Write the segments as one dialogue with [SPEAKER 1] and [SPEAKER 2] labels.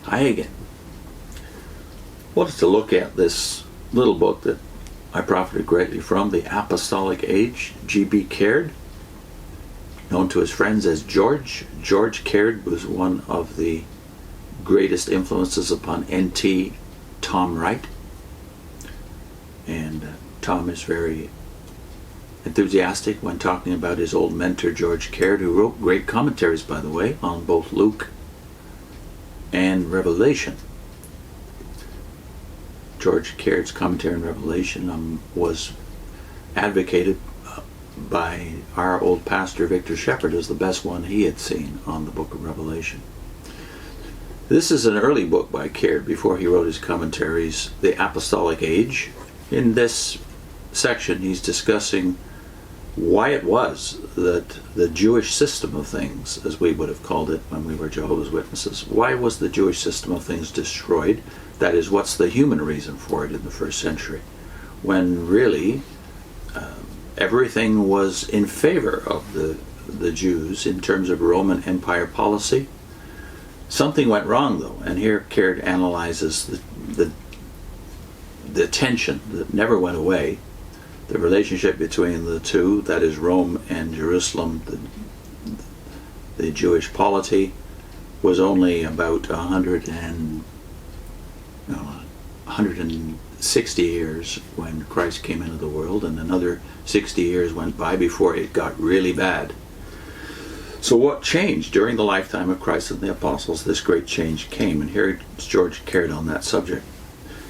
[SPEAKER 1] Hi again. Wanted to look at this little book that I profited greatly from, The Apostolic Age, B Caird, known to his friends as George. George Caird was one of the greatest influences upon N.T. Tom Wright. And Tom is very enthusiastic when talking about his old mentor George Caird, who wrote great commentaries, by the way, on both Luke and Revelation. George Caird's commentary on Revelation was advocated by our old pastor Victor Shepherd as the best one he had seen on the book of Revelation. This is an early book by Caird before he wrote his commentaries, The Apostolic Age. In this section he's discussing why it was that the Jewish system of things, as we would have called it when we were Jehovah's Witnesses, why was the Jewish system of things destroyed? That is, what's the human reason for it in the first century, when really everything was in favor of the Jews in terms of Roman Empire policy. Something went wrong, though, and here Caird analyzes the tension that never went away, the relationship between the two, that is Rome and Jerusalem. The Jewish polity was only about 160 years when Christ came into the world, and another 60 years went by before it got really bad. So what changed during the lifetime of Christ and the apostles? This great change came, and here is George Caird on that subject.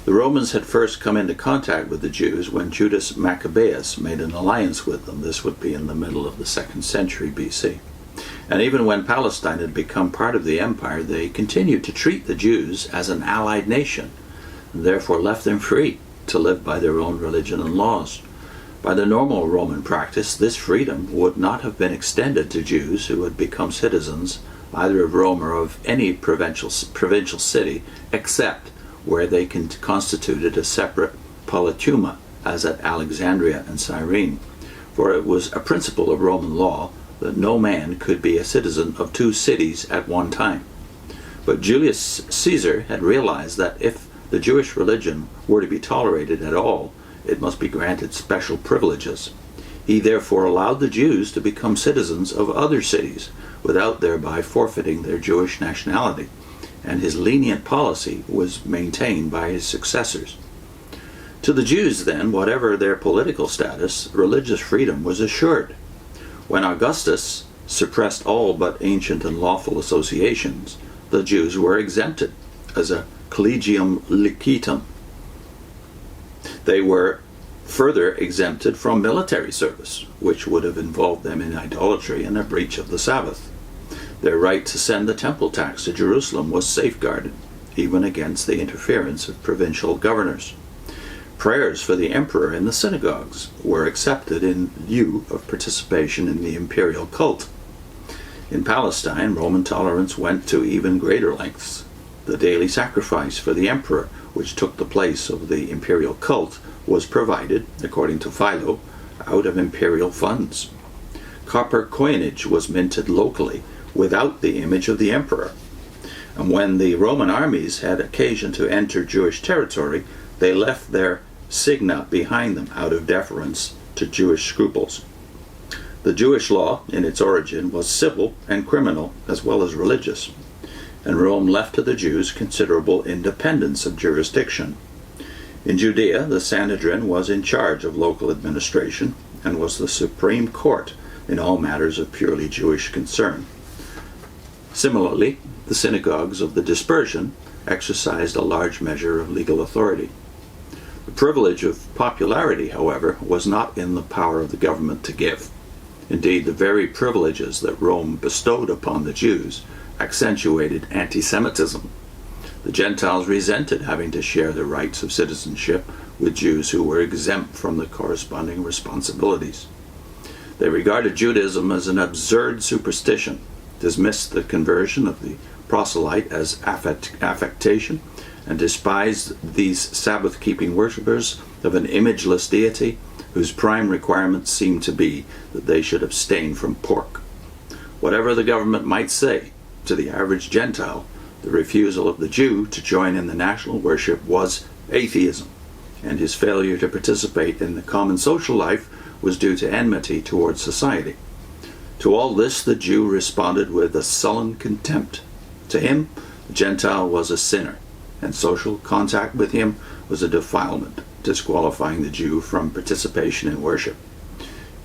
[SPEAKER 1] The Romans had first come into contact with the Jews when Judas Maccabeus made an alliance with them. This would be in the middle of the 2nd century BC. And even when Palestine had become part of the empire, they continued to treat the Jews as an allied nation, and therefore left them free to live by their own religion and laws. By the normal Roman practice, this freedom would not have been extended to Jews who had become citizens either of Rome or of any provincial city, except where they constituted a separate politeuma, as at Alexandria and Cyrene. For it was a principle of Roman law that no man could be a citizen of two cities at one time. But Julius Caesar had realized that if the Jewish religion were to be tolerated at all, it must be granted special privileges. He therefore allowed the Jews to become citizens of other cities without thereby forfeiting their Jewish nationality, and his lenient policy was maintained by his successors. To the Jews, then, whatever their political status, religious freedom was assured. When Augustus suppressed all but ancient and lawful associations, the Jews were exempted as a collegium licetum. They were further exempted from military service, which would have involved them in idolatry and a breach of the Sabbath. Their right to send the temple tax to Jerusalem was safeguarded, even against the interference of provincial governors. Prayers for the emperor in the synagogues were accepted in lieu of participation in the imperial cult. In Palestine, Roman tolerance went to even greater lengths. The daily sacrifice for the emperor, which took the place of the imperial cult, was provided, according to Philo, out of imperial funds. Copper coinage was minted locally without the image of the emperor. And when the Roman armies had occasion to enter Jewish territory, they left their signa behind them out of deference to Jewish scruples. The Jewish law, in its origin, was civil and criminal as well as religious, and Rome left to the Jews considerable independence of jurisdiction. In Judea, the Sanhedrin was in charge of local administration and was the supreme court in all matters of purely Jewish concern. Similarly, the synagogues of the dispersion exercised a large measure of legal authority. The privilege of popularity, however, was not in the power of the government to give. Indeed, the very privileges that Rome bestowed upon the Jews accentuated AntiSemitism. The Gentiles resented having to share the rights of citizenship with Jews who were exempt from the corresponding responsibilities. They regarded Judaism as an absurd superstition, dismissed the conversion of the proselyte as affectation, and despised these Sabbath-keeping worshippers of an imageless deity whose prime requirement seemed to be that they should abstain from pork. Whatever the government might say, to the average Gentile, The refusal of the Jew to join in the national worship was atheism, and his failure to participate in the common social life was due to enmity towards society. To all this the Jew responded with a sullen contempt. To him, the Gentile was a sinner, and social contact with him was a defilement, disqualifying the Jew from participation in worship.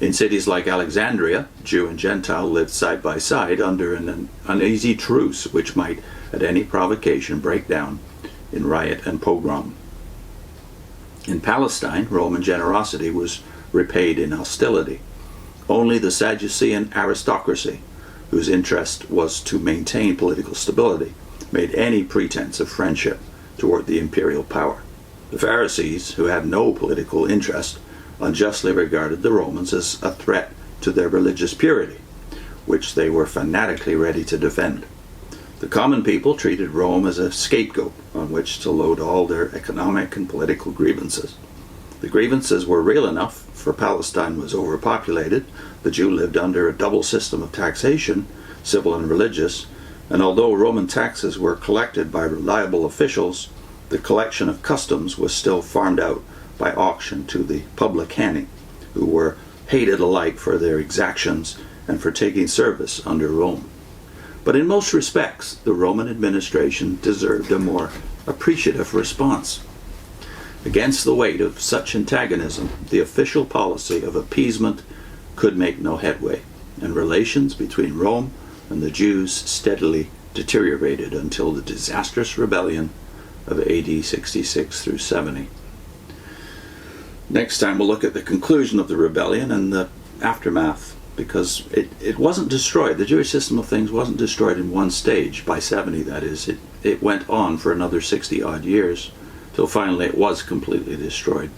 [SPEAKER 1] In cities like Alexandria, Jew and Gentile lived side by side under an uneasy truce which might at any provocation break down in riot and pogrom. In Palestine, Roman generosity was repaid in hostility. Only the Sadducean aristocracy, whose interest was to maintain political stability, made any pretense of friendship toward the imperial power. The Pharisees, who had no political interest, unjustly regarded the Romans as a threat to their religious purity, which they were fanatically ready to defend. The common people treated Rome as a scapegoat on which to load all their economic and political grievances. The grievances were real enough, for Palestine was overpopulated, the Jew lived under a double system of taxation, civil and religious, and although Roman taxes were collected by reliable officials, the collection of customs was still farmed out by auction to the publicani, who were hated alike for their exactions and for taking service under Rome. But in most respects, the Roman administration deserved a more appreciative response. Against the weight of such antagonism, the official policy of appeasement could make no headway, and relations between Rome and the Jews steadily deteriorated until the disastrous rebellion of AD 66 through 70. Next time we'll look at the conclusion of the rebellion and the aftermath, because it wasn't destroyed. The Jewish system of things wasn't destroyed in one stage, by 70 that is. It went on for another 60 odd years, till finally it was completely destroyed.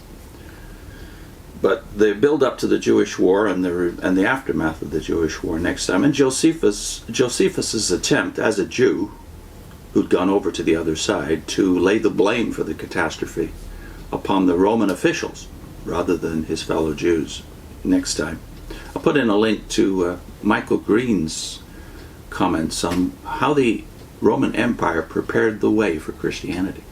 [SPEAKER 1] But the build-up to the Jewish War and the aftermath of the Jewish War next time, and Josephus's attempt as a Jew who'd gone over to the other side to lay the blame for the catastrophe upon the Roman officials rather than his fellow Jews next time. I'll put in a link to Michael Green's comments on how the Roman Empire prepared the way for Christianity.